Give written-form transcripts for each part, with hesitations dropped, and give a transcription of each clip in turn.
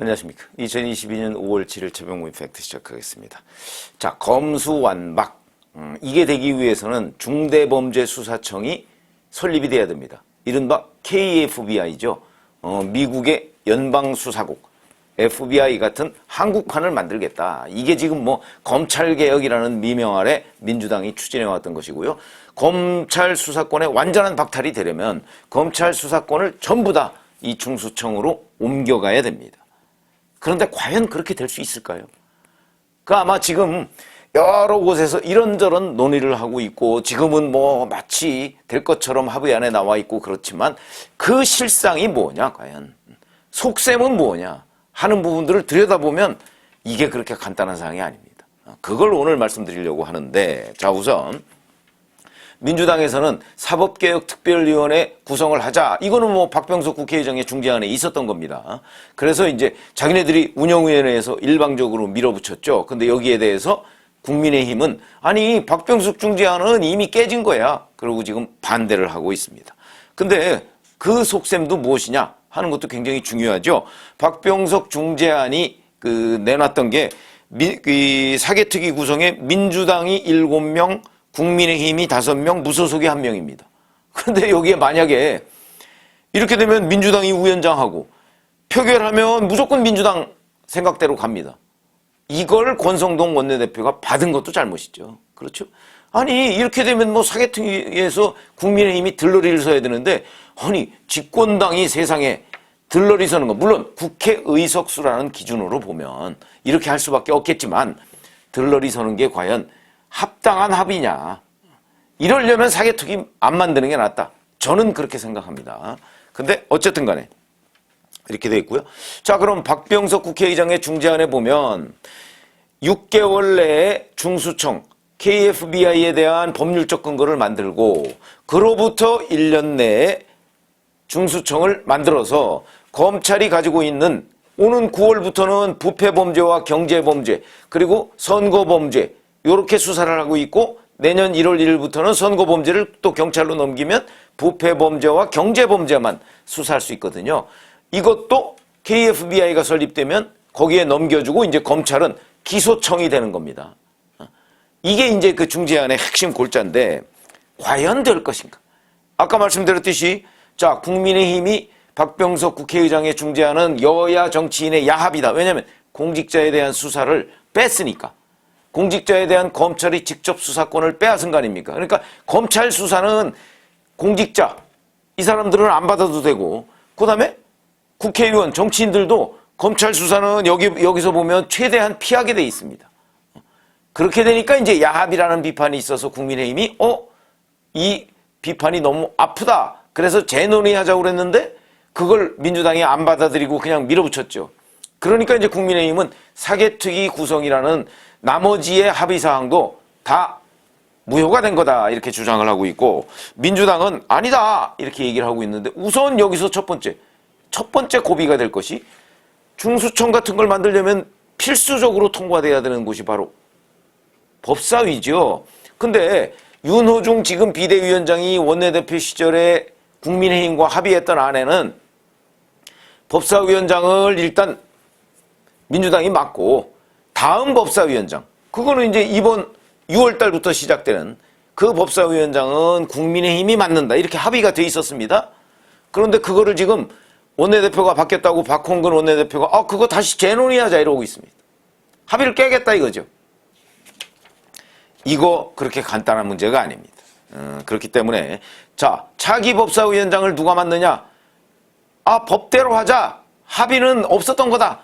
안녕하십니까. 2022년 5월 7일 최병호 팩트 시작하겠습니다. 자, 검수완박. 이게 되기 위해서는 중대범죄수사청이 설립이 돼야 됩니다. 이른바 KFBI죠. 미국의 연방수사국. FBI 같은 한국판을 만들겠다. 이게 지금 뭐 검찰개혁이라는 미명 아래 민주당이 추진해왔던 것이고요. 검찰 수사권의 완전한 박탈이 되려면 검찰 수사권을 전부 다 이 중수청으로 옮겨가야 됩니다. 그런데 과연 그렇게 될 수 있을까요? 아마 지금 여러 곳에서 이런저런 논의를 하고 있고 지금은 뭐 마치 될 것처럼 합의안에 나와 있고 그렇지만 그 실상이 뭐냐 과연 속셈은 뭐냐 하는 부분들을 들여다보면 이게 그렇게 간단한 사항이 아닙니다. 그걸 오늘 말씀드리려고 하는데, 자, 우선 민주당에서는 사법개혁특별위원회 구성을 하자. 이거는 뭐 박병석 국회의장의 중재안에 있었던 겁니다. 그래서 이제 자기네들이 운영위원회에서 일방적으로 밀어붙였죠. 근데 여기에 대해서 국민의힘은 아니 박병석 중재안은 이미 깨진 거야. 그러고 지금 반대를 하고 있습니다. 근데 그 속셈도 무엇이냐 하는 것도 굉장히 중요하죠. 박병석 중재안이 내놨던 게 사개특위 구성에 민주당이 7명, 국민의힘이 5명, 무소속이 1명입니다. 그런데 여기에 만약에 이렇게 되면 민주당이 우연장하고 표결하면 무조건 민주당 생각대로 갑니다. 이걸 권성동 원내대표가 받은 것도 잘못이죠. 그렇죠? 아니 이렇게 되면 뭐 사개특위에서 국민의힘이 들러리를 서야 되는데 아니 집권당이 세상에 들러리 서는 거 물론 국회 의석수라는 기준으로 보면 이렇게 할 수밖에 없겠지만 들러리 서는 게 과연 합당한 합의냐. 이러려면 사개특위 안 만드는 게 낫다. 저는 그렇게 생각합니다. 근데 어쨌든 간에 이렇게 돼 있고요. 자, 그럼 박병석 국회의장의 중재안에 보면 6개월 내에 중수청 KFBI에 대한 법률적 근거를 만들고 그로부터 1년 내에 중수청을 만들어서 검찰이 가지고 있는 오는 9월부터는 부패범죄와 경제범죄 그리고 선거범죄 이렇게 수사를 하고 있고 내년 1월 1일부터는 선거범죄를 또 경찰로 넘기면 부패범죄와 경제범죄만 수사할 수 있거든요. 이것도 KFBI가 설립되면 거기에 넘겨주고 이제 검찰은 기소청이 되는 겁니다. 이게 이제 그 중재안의 핵심 골자인데 과연 될 것인가? 아까 말씀드렸듯이 자, 국민의힘이 박병석 국회의장의 중재안은 여야 정치인의 야합이다. 왜냐하면 공직자에 대한 수사를 뺐으니까. 공직자에 대한 검찰이 직접 수사권을 빼앗은 거 아닙니까? 그러니까 검찰 수사는 공직자, 이 사람들은 안 받아도 되고 그 다음에 국회의원, 정치인들도 검찰 수사는 여기서 보면 최대한 피하게 돼 있습니다. 그렇게 되니까 이제 야합이라는 비판이 있어서 국민의힘이 이 비판이 너무 아프다. 그래서 재논의하자고 그랬는데 그걸 민주당이 안 받아들이고 그냥 밀어붙였죠. 그러니까 이제 국민의힘은 사개특위 구성이라는 나머지의 합의사항도 다 무효가 된 거다 이렇게 주장을 하고 있고 민주당은 아니다 이렇게 얘기를 하고 있는데 우선 여기서 첫 번째 고비가 될 것이 중수청 같은 걸 만들려면 필수적으로 통과돼야 되는 곳이 바로 법사위죠. 근데 윤호중 지금 비대위원장이 원내대표 시절에 국민의힘과 합의했던 안에는 법사위원장을 일단 민주당이 맡고 다음 법사위원장, 그거는 이제 이번 6월 달부터 시작되는 그 법사위원장은 국민의힘이 맡는다. 이렇게 합의가 돼 있었습니다. 그런데 그거를 지금 원내대표가 바뀌었다고 박홍근 원내대표가 그거 다시 재논의하자 이러고 있습니다. 합의를 깨겠다 이거죠. 이거 그렇게 간단한 문제가 아닙니다. 그렇기 때문에 자, 차기 법사위원장을 누가 맡느냐? 법대로 하자. 합의는 없었던 거다.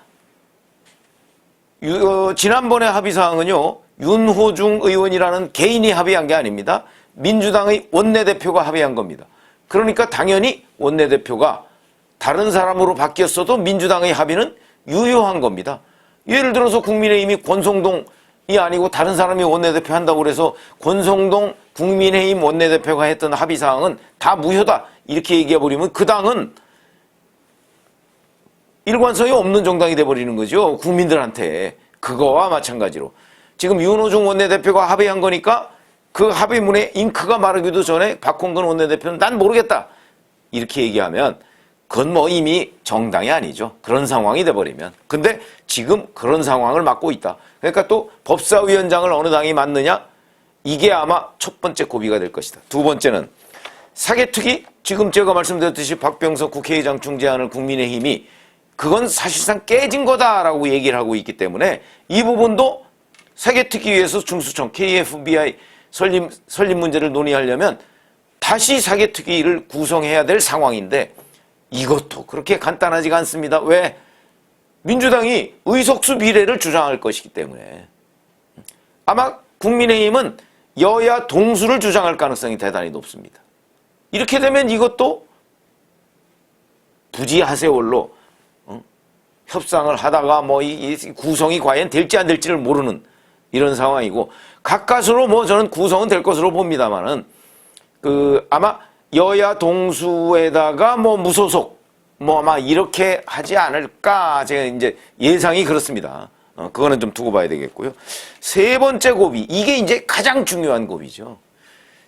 지난번에 합의사항은요. 윤호중 의원이라는 개인이 합의한 게 아닙니다. 민주당의 원내대표가 합의한 겁니다. 그러니까 당연히 원내대표가 다른 사람으로 바뀌었어도 민주당의 합의는 유효한 겁니다. 예를 들어서 국민의힘이 권성동이 아니고 다른 사람이 원내대표 한다고 그래서 권성동 국민의힘 원내대표가 했던 합의사항은 다 무효다. 이렇게 얘기해버리면 그 당은 일관성이 없는 정당이 돼버리는 거죠. 국민들한테. 그거와 마찬가지로. 지금 윤호중 원내대표가 합의한 거니까 그 합의문에 잉크가 마르기도 전에 박홍근 원내대표는 난 모르겠다. 이렇게 얘기하면 그건 뭐 이미 정당이 아니죠. 그런 상황이 돼버리면. 근데 지금 그런 상황을 맡고 있다. 그러니까 또 법사위원장을 어느 당이 맡느냐? 이게 아마 첫 번째 고비가 될 것이다. 두 번째는 사개특위, 지금 제가 말씀드렸듯이 박병석 국회의장 중재안을 국민의힘이 그건 사실상 깨진 거다라고 얘기를 하고 있기 때문에 이 부분도 사개특위에서 중수청, KFBI 설립 문제를 논의하려면 다시 사개특위를 구성해야 될 상황인데 이것도 그렇게 간단하지가 않습니다. 왜? 민주당이 의석수 비례를 주장할 것이기 때문에. 아마 국민의힘은 여야 동수를 주장할 가능성이 대단히 높습니다. 이렇게 되면 이것도 부지하세월로 협상을 하다가 뭐 이 구성이 과연 될지 안 될지를 모르는 이런 상황이고, 가까스로 뭐 저는 구성은 될 것으로 봅니다만은 아마 여야 동수에다가 뭐 무소속 뭐 아마 이렇게 하지 않을까, 제가 이제 예상이 그렇습니다. 그거는 좀 두고 봐야 되겠고요. 세 번째 고비, 이게 이제 가장 중요한 고비죠.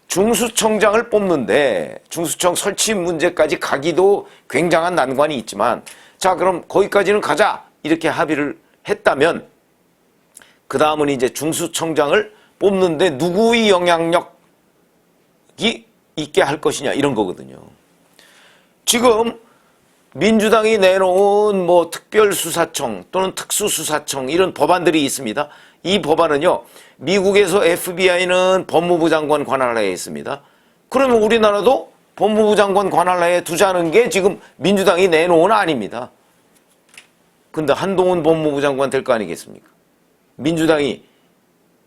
중수청장을 뽑는데 중수청 설치 문제까지 가기도 굉장한 난관이 있지만, 자 그럼 거기까지는 가자 이렇게 합의를 했다면 그 다음은 이제 중수청장을 뽑는데 누구의 영향력이 있게 할 것이냐 이런 거거든요. 지금 민주당이 내놓은 뭐 특별수사청 또는 특수수사청 이런 법안들이 있습니다. 이 법안은요, 미국에서 FBI는 법무부 장관 관할하에 있습니다. 그러면 우리나라도 법무부 장관 관할하에 두자는 게 지금 민주당이 내놓은 아닙니다. 근데 한동훈 법무부 장관 될 거 아니겠습니까? 민주당이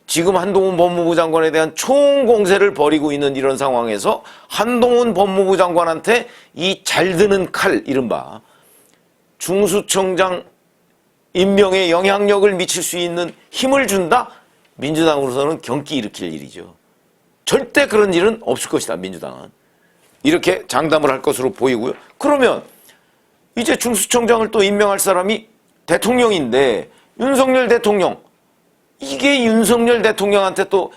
지금 한동훈 법무부 장관에 대한 총공세를 벌이고 있는 이런 상황에서 한동훈 법무부 장관한테 이 잘 드는 칼, 이른바 중수청장 임명에 영향력을 미칠 수 있는 힘을 준다? 민주당으로서는 경기 일으킬 일이죠. 절대 그런 일은 없을 것이다, 민주당은. 이렇게 장담을 할 것으로 보이고요. 그러면 이제 중수청장을 또 임명할 사람이 대통령인데, 윤석열 대통령, 이게 윤석열 대통령한테 또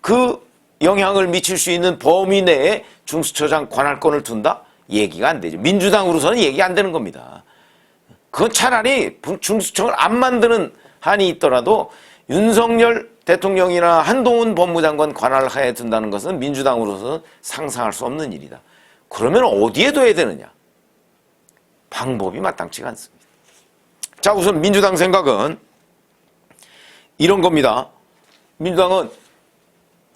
그 영향을 미칠 수 있는 범위 내에 중수처장 관할권을 둔다? 얘기가 안 되죠. 민주당으로서는 얘기 안 되는 겁니다. 그건 차라리 중수청을 안 만드는 한이 있더라도 윤석열 대통령이나 한동훈 법무장관 관할하에 둔다는 것은 민주당으로서는 상상할 수 없는 일이다. 그러면 어디에 둬야 되느냐? 방법이 마땅치가 않습니다. 자, 우선 민주당 생각은 이런 겁니다. 민주당은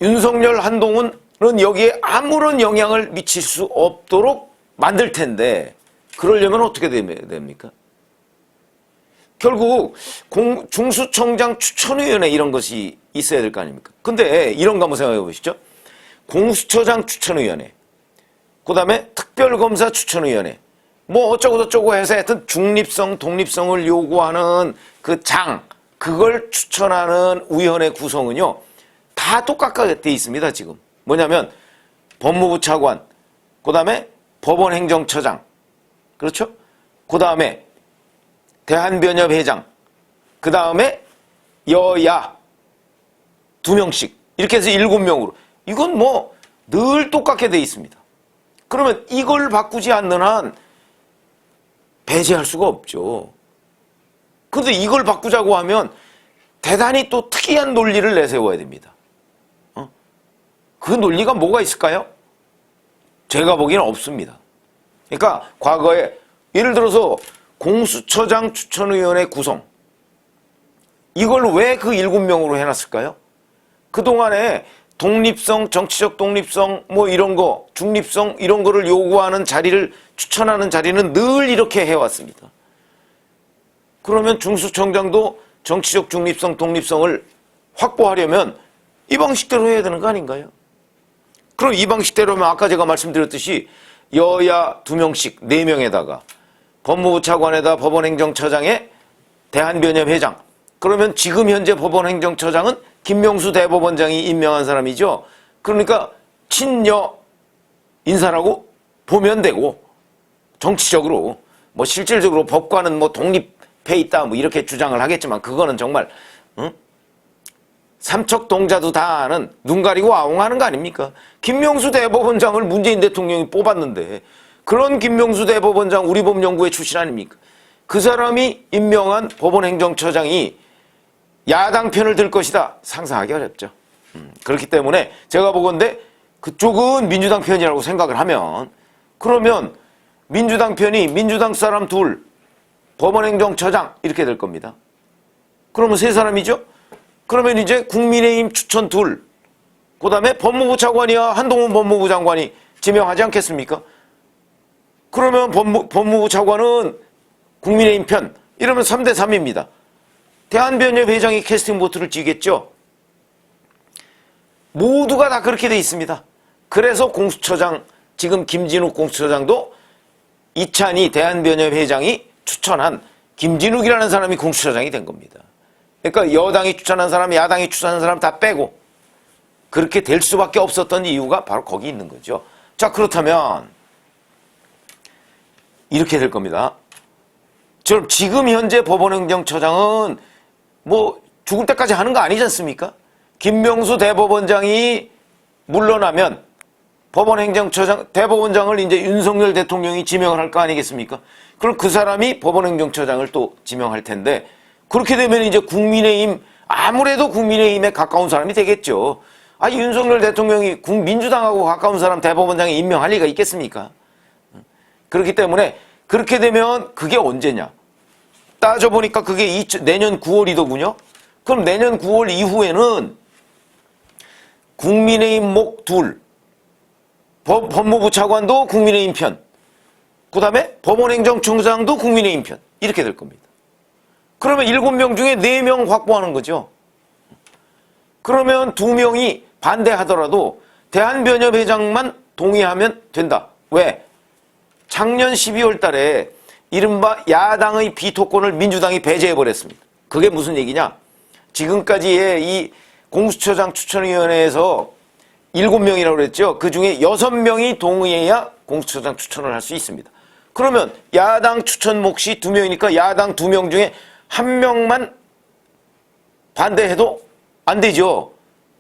윤석열, 한동훈은 여기에 아무런 영향을 미칠 수 없도록 만들 텐데, 그러려면 어떻게 됩니까? 결국 중수청장 추천위원회 이런 것이 있어야 될 거 아닙니까? 근데 이런 거 한번 생각해 보시죠. 공수처장 추천위원회, 그 다음에 특별검사 추천위원회, 뭐 어쩌고저쩌고 해서 하여튼 중립성, 독립성을 요구하는 그 그걸 추천하는 위원회 구성은요, 다 똑같게 돼 있습니다, 지금. 뭐냐면 법무부 차관, 그 다음에 법원행정처장, 그렇죠? 그 다음에 대한변협회장, 그 다음에 여야 2명씩, 이렇게 해서 7명으로. 이건 뭐 늘 똑같게 돼 있습니다. 그러면 이걸 바꾸지 않는 한 배제할 수가 없죠. 그런데 이걸 바꾸자고 하면 대단히 또 특이한 논리를 내세워야 됩니다. 그 논리가 뭐가 있을까요? 제가 보기에는 없습니다. 그러니까 과거에 예를 들어서 공수처장 추천위원회 구성, 이걸 왜 그 7명으로 해놨을까요? 그동안에 독립성, 정치적 독립성, 뭐 이런 거, 중립성, 이런 거를 요구하는 자리를 추천하는 자리는 늘 이렇게 해왔습니다. 그러면 중수청장도 정치적 중립성, 독립성을 확보하려면 이 방식대로 해야 되는 거 아닌가요? 그럼 이 방식대로면 아까 제가 말씀드렸듯이 여야 2명씩 4명에다가 법무부 차관에다 법원행정처장에 대한변협회장, 그러면 지금 현재 법원행정처장은 김명수 대법원장이 임명한 사람이죠. 그러니까 친여 인사라고 보면 되고, 정치적으로 뭐 실질적으로 법과는 뭐 독립해 있다 뭐 이렇게 주장을 하겠지만, 그거는 정말 삼척동자도 다 아는 눈 가리고 아웅하는 거 아닙니까? 김명수 대법원장을 문재인 대통령이 뽑았는데 그런 김명수 대법원장 우리 법연구회 출신 아닙니까? 그 사람이 임명한 법원행정처장이 야당 편을 들 것이다. 상상하기 어렵죠. 그렇기 때문에 제가 보건대 그쪽은 민주당 편이라고 생각을 하면, 그러면 민주당 편이 민주당 사람 둘, 법원행정처장 이렇게 될 겁니다. 그러면 세 사람이죠? 그러면 이제 국민의힘 추천 둘, 그 다음에 법무부 차관이야 한동훈 법무부 장관이 지명하지 않겠습니까? 그러면 법무부 차관은 국민의힘 편, 이러면 3대3입니다. 대한변협 회장이 캐스팅 보트를 쥐겠죠? 모두가 다 그렇게 돼 있습니다. 그래서 공수처장, 지금 김진욱 공수처장도 이찬희 대한변협 회장이 추천한 김진욱이라는 사람이 공수처장이 된 겁니다. 그러니까 여당이 추천한 사람, 야당이 추천한 사람 다 빼고 그렇게 될 수밖에 없었던 이유가 바로 거기 있는 거죠. 자, 그렇다면 이렇게 될 겁니다. 지금 현재 법원행정처장은 뭐 죽을 때까지 하는 거 아니지 않습니까? 김명수 대법원장이 물러나면 법원행정처장, 대법원장을 이제 윤석열 대통령이 지명을 할 거 아니겠습니까? 그럼 그 사람이 법원행정처장을 또 지명할 텐데, 그렇게 되면 이제 국민의힘, 아무래도 국민의힘에 가까운 사람이 되겠죠. 아, 윤석열 대통령이 민주당하고 가까운 사람 대법원장에 임명할 리가 있겠습니까? 그렇기 때문에 그렇게 되면 그게 언제냐? 따져보니까 그게 내년 9월이더군요. 그럼 내년 9월 이후에는 국민의힘 목 둘, 법무부 차관도 국민의힘 편, 그 다음에 법원행정청장도 국민의힘 편, 이렇게 될 겁니다. 그러면 7명 중에 4명 확보하는 거죠. 그러면 2명이 반대하더라도 대한변협 회장만 동의하면 된다. 왜? 작년 12월 달에 이른바 야당의 비토권을 민주당이 배제해버렸습니다. 그게 무슨 얘기냐? 지금까지의 이 공수처장 추천위원회에서 7명이라고 그랬죠. 그 중에 6명이 동의해야 공수처장 추천을 할 수 있습니다. 그러면 야당 추천 몫이 2명이니까 야당 2명 중에 1명만 반대해도 안 되죠.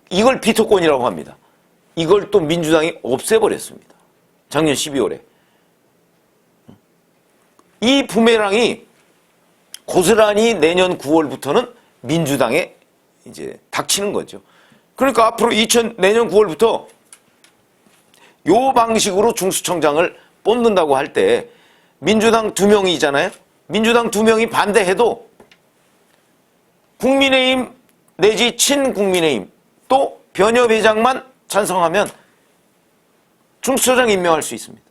이걸 비토권이라고 합니다. 이걸 또 민주당이 없애버렸습니다. 작년 12월에. 이 부메랑이 고스란히 내년 9월부터는 민주당에 이제 닥치는 거죠. 그러니까 앞으로 내년 9월부터 요 방식으로 중수청장을 뽑는다고 할 때 민주당 2명이잖아요. 민주당 2명이 반대해도 국민의힘 내지 친국민의힘 또 변협회장만 찬성하면 중수처장 임명할 수 있습니다.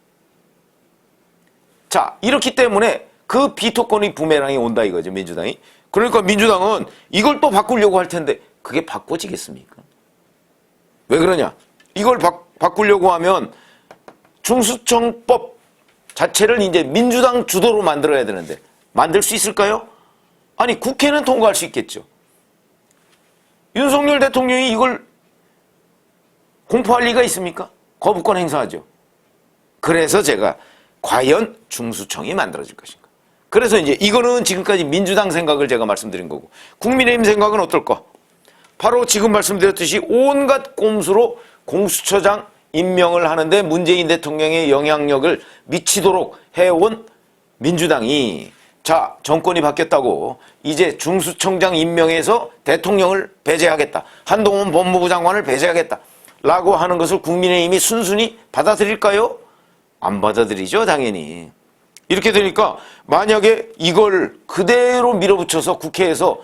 자, 이렇기 때문에 그 비토권의 부메랑이 온다 이거죠, 민주당이. 그러니까 민주당은 이걸 또 바꾸려고 할 텐데 그게 바꿔지겠습니까? 왜 그러냐? 이걸 바꾸려고 하면 중수청법 자체를 이제 민주당 주도로 만들어야 되는데 만들 수 있을까요? 아니, 국회는 통과할 수 있겠죠. 윤석열 대통령이 이걸 공포할 리가 있습니까? 거부권 행사하죠. 그래서 제가 과연 중수청이 만들어질 것인가. 그래서 이제 이거는 지금까지 민주당 생각을 제가 말씀드린 거고, 국민의힘 생각은 어떨까? 바로 지금 말씀드렸듯이 온갖 꼼수로 공수처장 임명을 하는데 문재인 대통령의 영향력을 미치도록 해온 민주당이, 자, 정권이 바뀌었다고 이제 중수청장 임명에서 대통령을 배제하겠다, 한동훈 법무부 장관을 배제하겠다 라고 하는 것을 국민의힘이 순순히 받아들일까요? 안 받아들이죠, 당연히. 이렇게 되니까 만약에 이걸 그대로 밀어붙여서 국회에서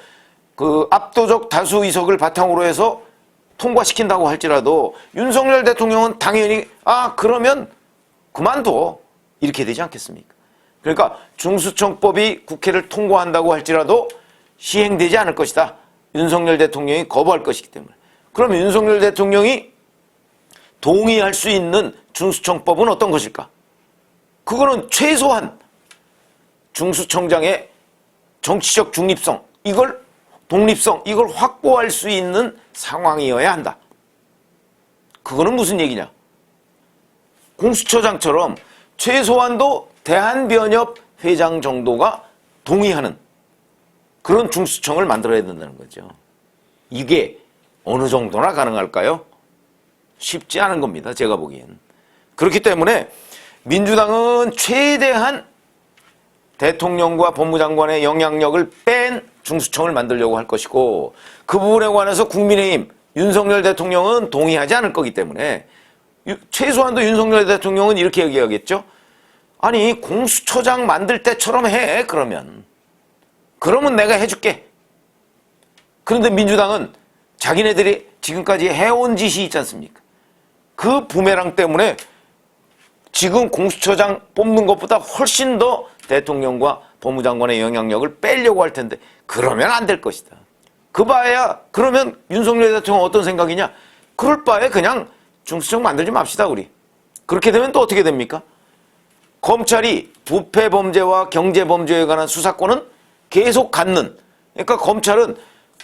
그 압도적 다수 의석을 바탕으로 해서 통과시킨다고 할지라도 윤석열 대통령은 당연히 그러면 그만둬 이렇게 되지 않겠습니까? 그러니까 중수청법이 국회를 통과한다고 할지라도 시행되지 않을 것이다. 윤석열 대통령이 거부할 것이기 때문에. 그러면 윤석열 대통령이 동의할 수 있는 중수청법은 어떤 것일까? 그거는 최소한 중수청장의 정치적 중립성, 독립성, 이걸 확보할 수 있는 상황이어야 한다. 그거는 무슨 얘기냐? 공수처장처럼 최소한도 대한변협 회장 정도가 동의하는 그런 중수청을 만들어야 된다는 거죠. 이게 어느 정도나 가능할까요? 쉽지 않은 겁니다, 제가 보기엔. 그렇기 때문에 민주당은 최대한 대통령과 법무장관의 영향력을 뺀 중수청을 만들려고 할 것이고, 그 부분에 관해서 국민의힘 윤석열 대통령은 동의하지 않을 거기 때문에 최소한도 윤석열 대통령은 이렇게 얘기하겠죠. 아니, 공수처장 만들 때처럼 해. 그러면 내가 해줄게. 그런데 민주당은 자기네들이 지금까지 해온 짓이 있지 않습니까? 그 부메랑 때문에 지금 공수처장 뽑는 것보다 훨씬 더 대통령과 법무장관의 영향력을 빼려고 할 텐데, 그러면 안 될 것이다. 그 바에야, 그러면 윤석열 대통령 어떤 생각이냐? 그럴 바에 그냥 중수청 만들지 맙시다, 우리. 그렇게 되면 또 어떻게 됩니까? 검찰이 부패범죄와 경제범죄에 관한 수사권은 계속 갖는, 그러니까 검찰은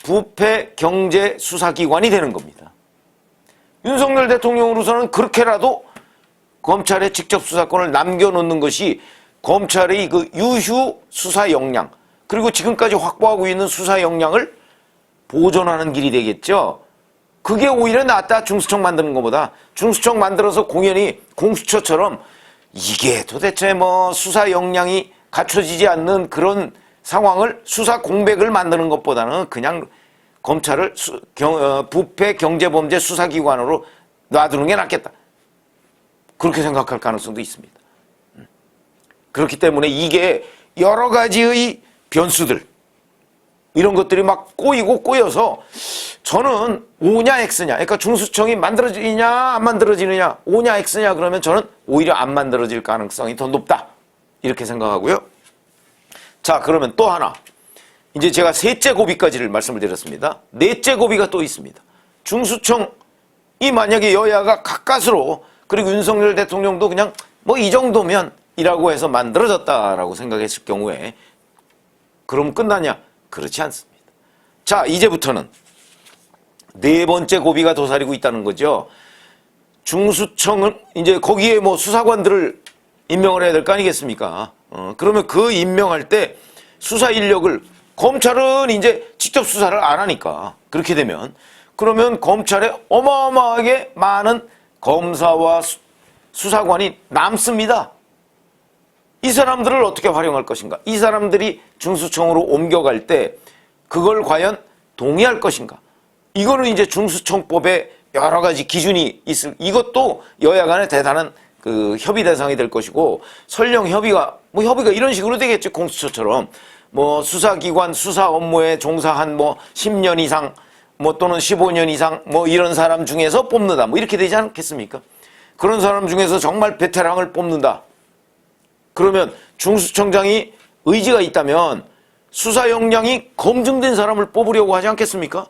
부패 경제 수사기관이 되는 겁니다. 윤석열 대통령으로서는 그렇게라도 검찰의 직접 수사권을 남겨놓는 것이 검찰의 그 유휴 수사 역량, 그리고 지금까지 확보하고 있는 수사 역량을 보존하는 길이 되겠죠. 그게 오히려 낫다, 중수청 만드는 것보다. 중수청 만들어서 공연히 공수처처럼 이게 도대체 뭐 수사 역량이 갖춰지지 않는 그런 상황을, 수사 공백을 만드는 것보다는 그냥 검찰을 부패 경제범죄 수사기관으로 놔두는 게 낫겠다. 그렇게 생각할 가능성도 있습니다. 그렇기 때문에 이게 여러 가지의 변수들, 이런 것들이 막 꼬이고 꼬여서 저는 O냐 X냐, 그러니까 중수청이 만들어지냐 안 만들어지느냐, O냐 X냐 그러면 저는 오히려 안 만들어질 가능성이 더 높다, 이렇게 생각하고요. 자, 그러면 또 하나, 이제 제가 셋째 고비까지를 말씀을 드렸습니다. 넷째 고비가 또 있습니다. 중수청이 만약에 여야가 가까스로, 그리고 윤석열 대통령도 그냥 뭐 이 정도면 이라고 해서 만들어졌다라고 생각했을 경우에 그럼 끝나냐? 그렇지 않습니다. 자, 이제부터는 네 번째 고비가 도사리고 있다는 거죠. 중수청은 이제 거기에 뭐 수사관들을 임명을 해야 될 거 아니겠습니까? 그러면 그 임명할 때 수사 인력을, 검찰은 이제 직접 수사를 안 하니까, 그렇게 되면 그러면 검찰에 어마어마하게 많은 검사와 수사관이 남습니다. 이 사람들을 어떻게 활용할 것인가? 이 사람들이 중수청으로 옮겨갈 때 그걸 과연 동의할 것인가? 이거는 이제 중수청법에 여러 가지 기준이 이것도 여야 간의 대단한 그 협의 대상이 될 것이고, 설령 협의가 이런 식으로 되겠지. 공수처처럼 뭐 수사기관 수사 업무에 종사한 뭐 10년 이상 뭐 또는 15년 이상 뭐 이런 사람 중에서 뽑는다, 뭐 이렇게 되지 않겠습니까? 그런 사람 중에서 정말 베테랑을 뽑는다. 그러면 중수청장이 의지가 있다면 수사 역량이 검증된 사람을 뽑으려고 하지 않겠습니까?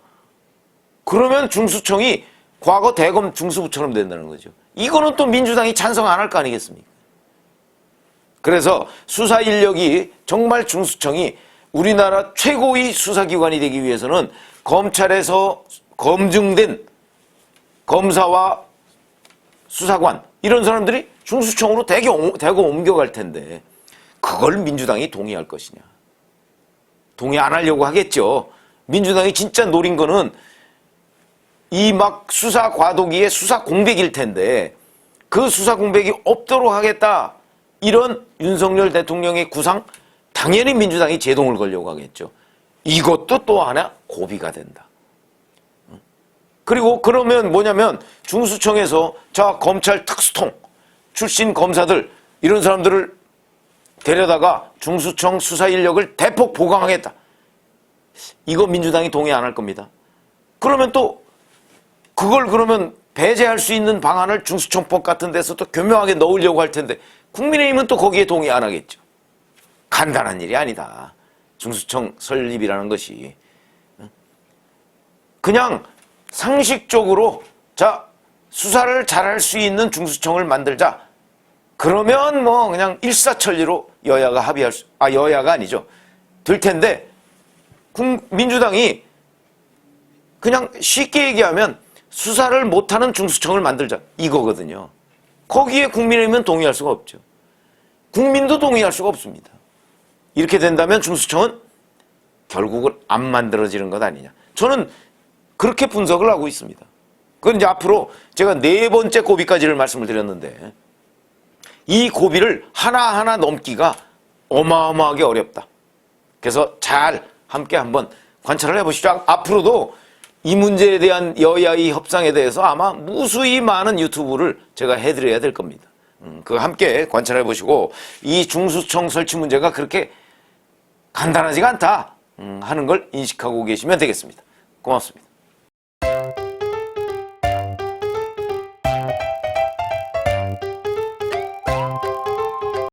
그러면 중수청이 과거 대검 중수부처럼 된다는 거죠. 이거는 또 민주당이 찬성 안 할 거 아니겠습니까? 그래서 수사 인력이, 정말 중수청이 우리나라 최고의 수사기관이 되기 위해서는 검찰에서 검증된 검사와 수사관, 이런 사람들이 중수청으로 대거 옮겨갈 텐데 그걸 민주당이 동의할 것이냐? 동의 안 하려고 하겠죠. 민주당이 진짜 노린 거는 이 막 수사 과도기의 수사 공백일 텐데 그 수사 공백이 없도록 하겠다, 이런 윤석열 대통령의 구상, 당연히 민주당이 제동을 걸려고 하겠죠. 이것도 또 하나 고비가 된다. 그리고 그러면 뭐냐면 중수청에서 자, 검찰 특수통 출신 검사들, 이런 사람들을 데려다가 중수청 수사 인력을 대폭 보강하겠다. 이거 민주당이 동의 안 할 겁니다. 그러면 또 그걸 그러면 배제할 수 있는 방안을 중수청법 같은 데서 또 교묘하게 넣으려고 할 텐데 국민의힘은 또 거기에 동의 안 하겠죠. 간단한 일이 아니다. 중수청 설립이라는 것이. 그냥 상식적으로 자, 수사를 잘할 수 있는 중수청을 만들자. 그러면 뭐 그냥 일사천리로 여야가 합의할 수, 여야가 아니죠. 될 텐데 민주당이 그냥 쉽게 얘기하면 수사를 못하는 중수청을 만들자, 이거거든요. 거기에 국민의힘은 동의할 수가 없죠. 국민도 동의할 수가 없습니다. 이렇게 된다면 중수청은 결국은 안 만들어지는 것 아니냐. 저는 그렇게 분석을 하고 있습니다. 그건 이제 앞으로 제가 네 번째 고비까지를 말씀을 드렸는데, 이 고비를 하나하나 넘기가 어마어마하게 어렵다. 그래서 잘 함께 한번 관찰을 해보시죠. 앞으로도 이 문제에 대한 여야의 협상에 대해서 아마 무수히 많은 유튜브를 제가 해드려야 될 겁니다. 그거 함께 관찰해 보시고 이 중수청 설치 문제가 그렇게 간단하지가 않다 하는 걸 인식하고 계시면 되겠습니다. 고맙습니다.